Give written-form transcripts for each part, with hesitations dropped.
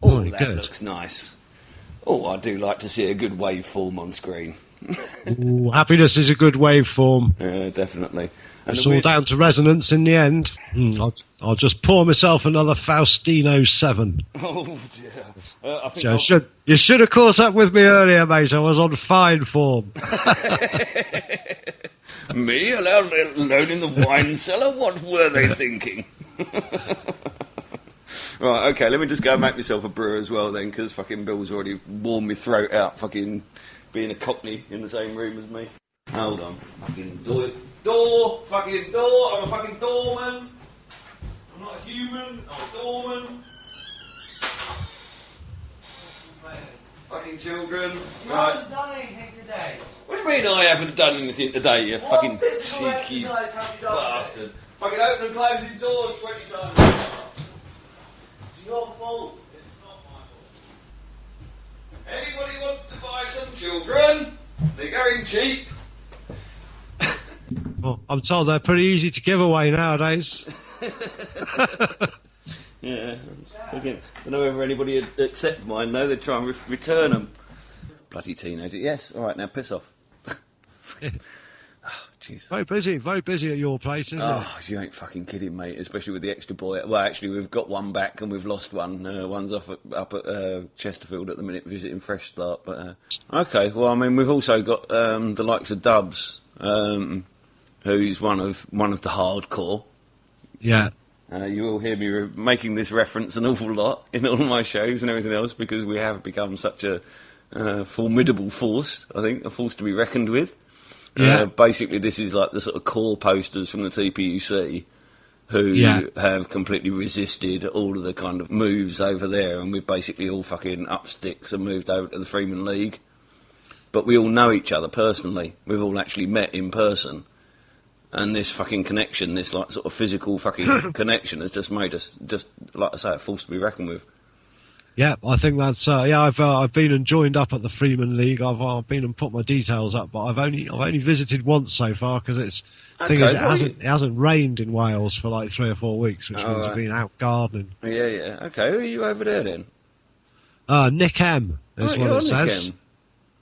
Oh, that good. looks nice. Oh, I do like to see a good waveform on screen. Ooh, happiness is a good waveform. Yeah, definitely. And It's all down to resonance in the end. I'll just pour myself another Faustino 7. Oh, dear. I think You should have caught up with me earlier, mate. I was on fine form. Me alone in the wine cellar? What were they thinking? Right, okay, let me just go and make myself a brew as well then, because fucking Bill's already worn my throat out fucking being a cockney in the same room as me. Hold on. Fucking fucking door, I'm a fucking doorman. I'm not a human, I'm a doorman. Fucking children. You haven't done anything today. What do you mean I haven't done anything today, you fucking cheeky bastard? Fucking open and close his doors 20 times. It's your fault. It's not my fault. Anybody want to buy some children? They're going cheap. Well, I'm told they're pretty easy to give away nowadays. Yeah. Again, I don't know whether anybody would accept mine. No, they'd try and return them. Bloody teenager. Yes, all right, now piss off. Oh, Jesus. Very busy at your place, isn't it? Oh, you ain't fucking kidding, mate. Especially with the extra boy. Well, actually, we've got one back and we've lost one. One's up at Chesterfield at the minute, visiting Fresh Start. But okay, well, I mean, we've also got the likes of Dubs, who's one of the hardcore. Yeah. You will hear me making this reference an awful lot in all my shows and everything else because we have become such a formidable force, I think, a force to be reckoned with. Yeah. Basically, this is like the sort of core posters from the TPUC who have completely resisted all of the kind of moves over there, and we've basically all fucking up sticks and moved over to the Freeman League. But we all know each other personally. We've all actually met in person. And this fucking connection, this like sort of physical fucking connection has just made us, just like I say, a force to be reckoned with. Yeah, I think that's I've been and joined up at the Freeman League. I've been and put my details up, but I've only visited once so far because it hasn't rained in Wales for like 3 or 4 weeks, which means I've been out gardening. Yeah. Okay, who are you over there then? Nick M is what it says. Nick M.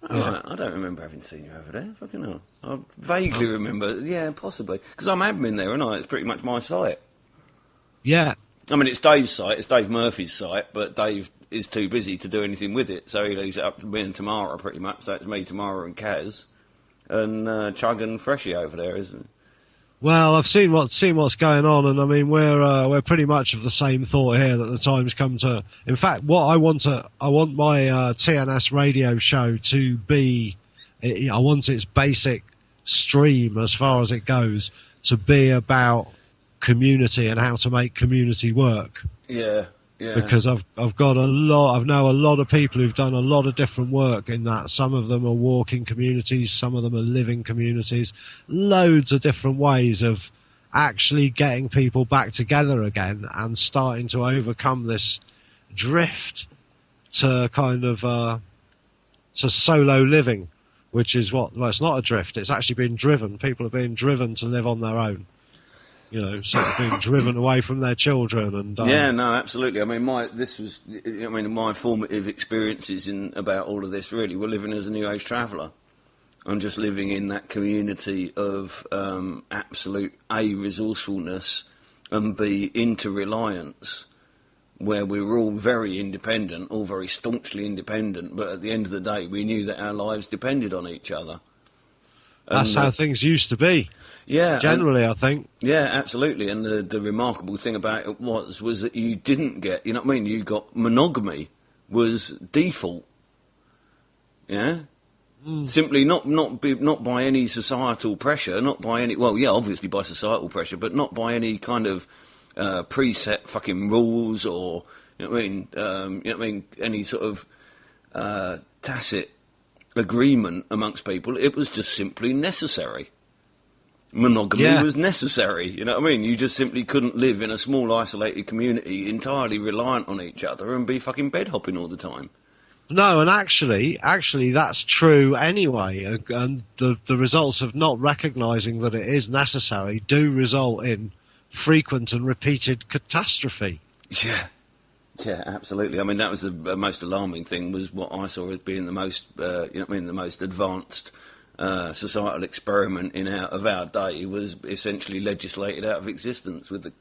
Oh, right. I don't remember having seen you over there. Fucking hell. I vaguely remember. Yeah, possibly. Because I'm admin there, and it's pretty much my site. Yeah. I mean, it's Dave's site. It's Dave Murphy's site, but Dave is too busy to do anything with it, so he leaves it up to me and Tamara, pretty much. So it's me, Tamara, and Kaz, and Chug and Freshie over there, isn't it? Well, I've seen what's going on, and I mean we're pretty much of the same thought here that the time's come to. In fact, what I want my TNS radio show to be, I want its basic stream as far as it goes to be about community and how to make community work. Yeah. Because I've know a lot of people who've done a lot of different work in that. Some of them are walking communities, some of them are living communities. Loads of different ways of actually getting people back together again and starting to overcome this drift to kind of to solo living, which is it's not a drift. It's actually being driven. People are being driven to live on their own. You know, sort of being driven away from their children, and yeah, no, absolutely. I mean, my formative experiences about all of this really were living as a New Age traveller, and just living in that community of absolute resourcefulness and interreliance, where we were all very independent, all very staunchly independent, but at the end of the day, we knew that our lives depended on each other. That's how things used to be. Yeah, generally, I think. Yeah, absolutely. And the remarkable thing about it was that you didn't get, you know what I mean? You got monogamy was default. Yeah, simply not by any societal pressure, not by any. Well, yeah, obviously by societal pressure, but not by any kind of preset fucking rules or you know what I mean. Any sort of tacit agreement amongst people. It was just simply necessary. Monogamy was necessary, you know what I mean? You just simply couldn't live in a small, isolated community entirely reliant on each other and be fucking bed hopping all the time. No, and actually, that's true anyway. And the results of not recognising that it is necessary do result in frequent and repeated catastrophe. Yeah. Yeah, absolutely. I mean, that was the most alarming thing, was what I saw as being the most, the most advanced societal experiment of our day was essentially legislated out of existence with the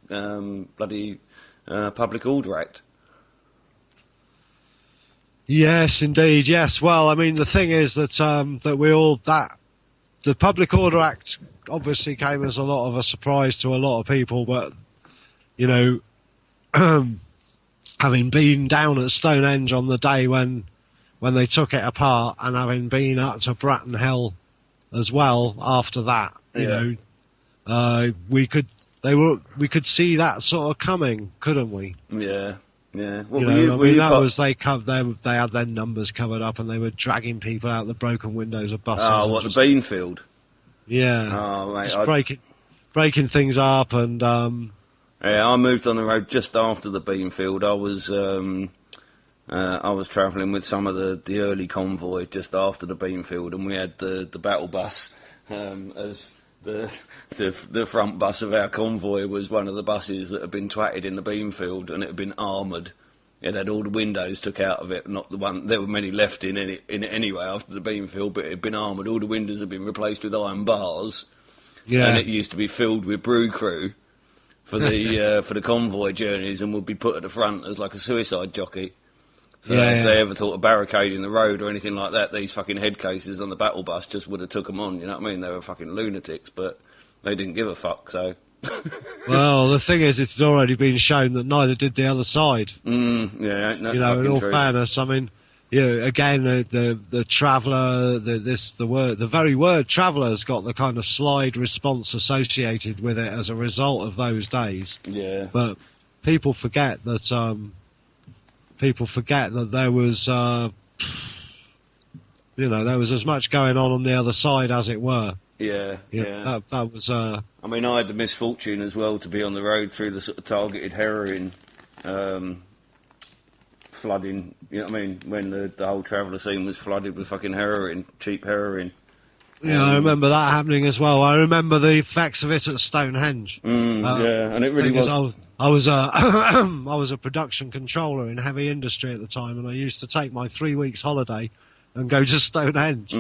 bloody Public Order Act. Yes, indeed. Yes. Well, I mean, the thing is that the Public Order Act obviously came as a lot of a surprise to a lot of people, but having been down at Stonehenge on the day when they took it apart, and having been up to Bratton Hill as well after that, we could see that sort of coming, couldn't we? Yeah. Yeah, they had their numbers covered up, and they were dragging people out the broken windows of buses. Oh, what, the Beanfield? Yeah. Oh, mate, just breaking things up, and yeah, I moved on the road just after the Beanfield. I was travelling with some of the early convoy just after the Beanfield, and we had the battle bus as the front bus of our convoy was one of the buses that had been twatted in the Beanfield, and it had been armoured. It had all the windows took out of it, not the one. There were many left in it anyway after the Beanfield, but it had been armoured. All the windows had been replaced with iron bars, and it used to be filled with brew crew for the for the convoy journeys, and would be put at the front as like a suicide jockey. So if they ever thought of barricading the road or anything like that, these fucking head cases on the battle bus just would have took them on, you know what I mean? They were fucking lunatics, but they didn't give a fuck, so... Well, the thing is, it's already been shown that neither did the other side. Yeah, no, in all fairness, I mean, again, the traveller, the very word traveller's got the kind of slide response associated with it as a result of those days. Yeah. But people forget that there was, there was as much going on the other side, as it were. Yeah. That was. I mean, I had the misfortune as well to be on the road through the sort of targeted heroin flooding. You know what I mean? When the whole traveller scene was flooded with fucking heroin, cheap heroin. Yeah, I remember that happening as well. I remember the effects of it at Stonehenge. Yeah, and it really was. I was a production controller in heavy industry at the time, and I used to take my 3 weeks holiday and go to Stonehenge.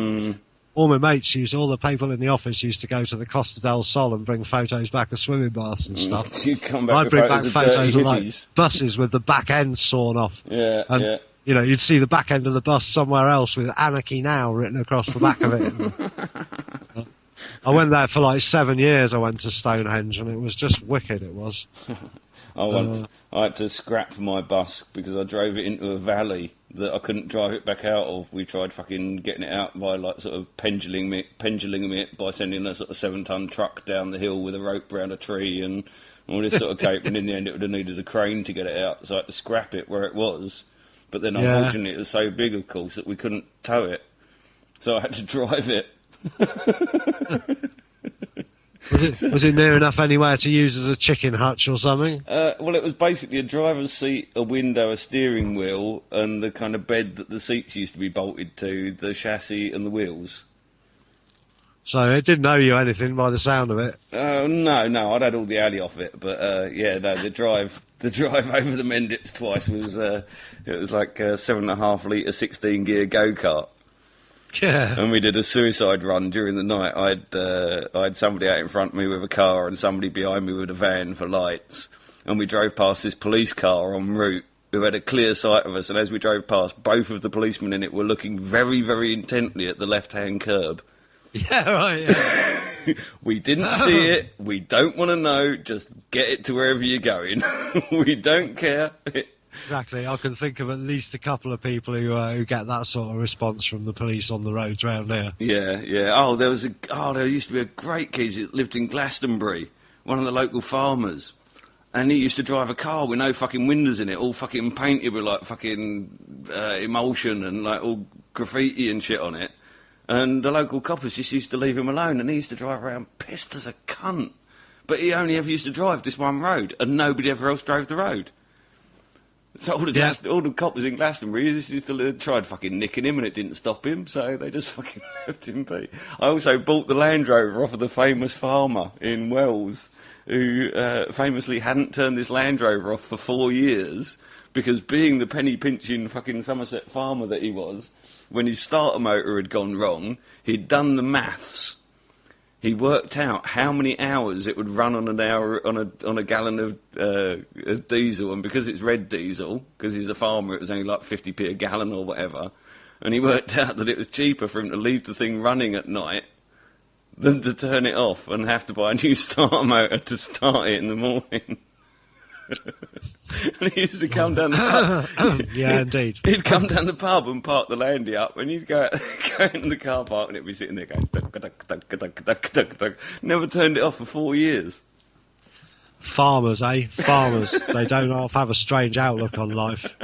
All my mates all the people in the office used to go to the Costa del Sol and bring photos back of swimming baths and stuff. You'd come back I'd bring back photos of like hippies. buses with the back end sawn off. Yeah, and, you'd see the back end of the bus somewhere else with "Anarchy Now" written across the back of it. I went there for like 7 years. I went to Stonehenge, and it was just wicked. It was. I had to scrap my bus because I drove it into a valley that I couldn't drive it back out of. We tried fucking getting it out by like sort of pendulum it by sending a sort of 7-ton truck down the hill with a rope round a tree and all this sort of cape. And in the end, it would have needed a crane to get it out, so I had to scrap it where it was. But then, unfortunately, it was so big, of course, that we couldn't tow it, so I had to drive it. Was it near enough anywhere to use as a chicken hutch or something? Well, it was basically a driver's seat, a window, a steering wheel, and the kind of bed that the seats used to be bolted to, the chassis and the wheels. So it didn't owe you anything by the sound of it? No, I'd had all the alley off it, but the drive over the Mendips twice was it was like a 7.5 litre 16-gear go-kart. Yeah. And we did a suicide run during the night. I had somebody out in front of me with a car and somebody behind me with a van for lights. And we drove past this police car en route who had a clear sight of us. And as we drove past, both of the policemen in it were looking very, very intently at the left-hand curb. Yeah, right, yeah. We didn't see it. We don't want to know. Just get it to wherever you're going. We don't care. Exactly. I can think of at least a couple of people who get that sort of response from the police on the roads around here. Yeah. Oh, there used to be a great kid that lived in Glastonbury, one of the local farmers, and he used to drive a car with no fucking windows in it, all fucking painted with like fucking emulsion and like all graffiti and shit on it. And the local coppers just used to leave him alone, and he used to drive around pissed as a cunt. But he only ever used to drive this one road, and nobody ever else drove the road. So all the coppers in Glastonbury used to tried fucking nicking him, and it didn't stop him, so they just fucking left him be. I also bought the Land Rover off of the famous farmer in Wells, who famously hadn't turned this Land Rover off for 4 years because being the penny pinching fucking Somerset farmer that he was, when his starter motor had gone wrong, he'd done the maths. He worked out how many hours it would run on an hour on a gallon of diesel, and because it's red diesel, because he's a farmer, it was only like 50p a gallon or whatever. And he worked out that it was cheaper for him to leave the thing running at night than to turn it off and have to buy a new starter motor to start it in the morning. And he used to come down the pub. Yeah, indeed. He'd come down the pub and park the Landy up, and he'd go in the car park, and it'd be sitting there going, duk, duk, duk, duk, duk, duk, duk. Never turned it off for 4 years. Farmers, eh? Farmers. They don't have a strange outlook on life.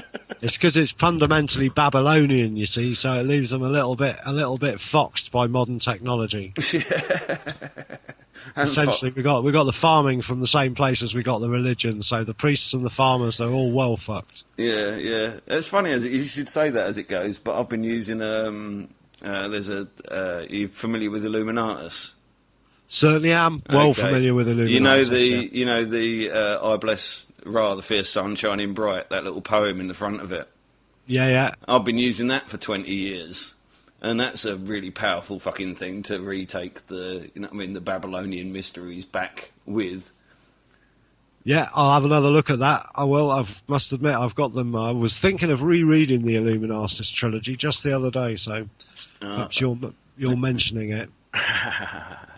It's because it's fundamentally Babylonian, you see, so it leaves them a little bit foxed by modern technology. Yeah. Essentially, we got the farming from the same place as we got the religion. So the priests and the farmers, they're all well fucked. Yeah, yeah. It's funny you should say that as it goes, but I've been using you're familiar with Illuminatus? Certainly am well familiar with Illuminatus. You know the I bless Ra, the fierce sun shining bright. That little poem in the front of it. Yeah, yeah. I've been using that for 20 years. And that's a really powerful fucking thing to retake the Babylonian mysteries back with. Yeah, I'll have another look at that. I will. I must admit, I've got them. I was thinking of rereading the Illuminatus trilogy just the other day, so perhaps you're mentioning it.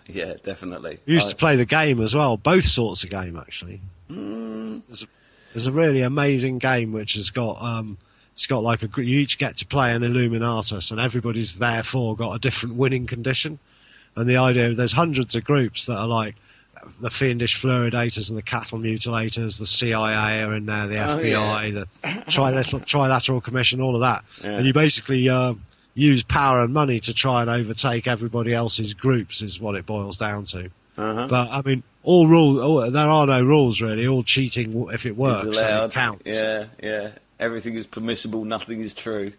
Yeah, definitely. We used to play the game as well, both sorts of game, actually. There's a really amazing game which has got... it's got like you each get to play an Illuminatus, and everybody's therefore got a different winning condition. And the idea, there's hundreds of groups that are like the fiendish fluoridators and the cattle mutilators, the CIA are in there, the FBI, the Trilateral Commission, all of that. Yeah. And you basically use power and money to try and overtake everybody else's groups, is what it boils down to. Uh-huh. But I mean, there are no rules really. All cheating, if it works, it counts. Yeah, yeah. Everything is permissible, nothing is true.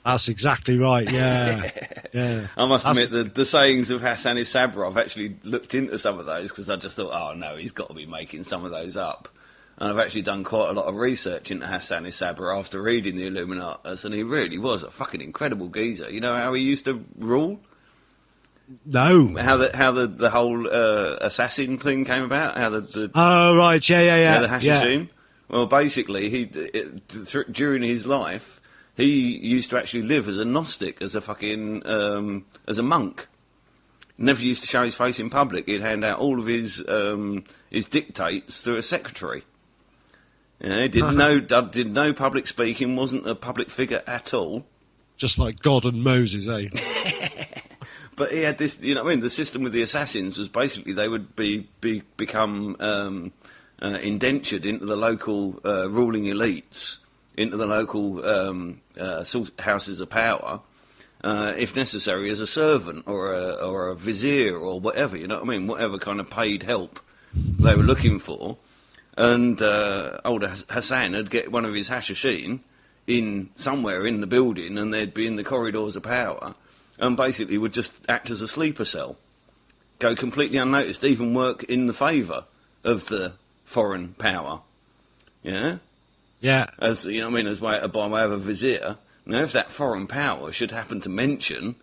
That's exactly right, yeah. Yeah. I must admit, the sayings of Hassan Sabra, I've actually looked into some of those because I just thought, oh no, he's got to be making some of those up. And I've actually done quite a lot of research into Hassan Sabra after reading the Illuminatus, and he really was a fucking incredible geezer. You know how he used to rule? No. How the whole assassin thing came about? Oh, right, yeah. The Hashishim? Yeah. Well, basically, during his life, he used to actually live as a Gnostic, as a fucking as a monk. Never used to show his face in public. He'd hand out all of his dictates through a secretary. Yeah, did no public speaking. Wasn't a public figure at all. Just like God and Moses, eh? But he had this. You know what I mean? The system with the assassins was basically they would become. Indentured into the local ruling elites, into the local houses of power, if necessary, as a servant or a vizier or whatever. You know what I mean? Whatever kind of paid help they were looking for. And old Hassan would get one of his Hashashin in somewhere in the building, and they'd be in the corridors of power, and basically would just act as a sleeper cell, go completely unnoticed, even work in the favour of the foreign power, yeah, as you know what I mean, as by way of a vizier. Now, if that foreign power should happen to mention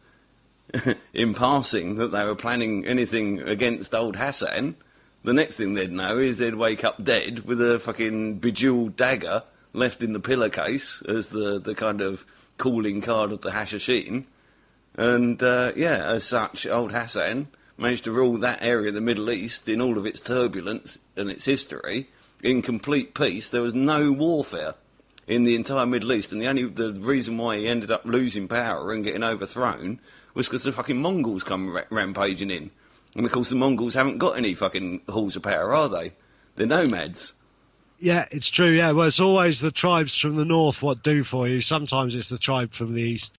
in passing that they were planning anything against old Hassan, the next thing they'd know is they'd wake up dead with a fucking bejeweled dagger left in the pillowcase as the kind of calling card of the Hashashin. And as such, old Hassan managed to rule that area of the Middle East in all of its turbulence and its history in complete peace. There was no warfare in the entire Middle East, and the reason why he ended up losing power and getting overthrown was because the fucking Mongols come rampaging in. And of course the Mongols haven't got any fucking halls of power, are they? They're nomads. Yeah, it's true, yeah. Well, it's always the tribes from the north what do for you. Sometimes it's the tribe from the east.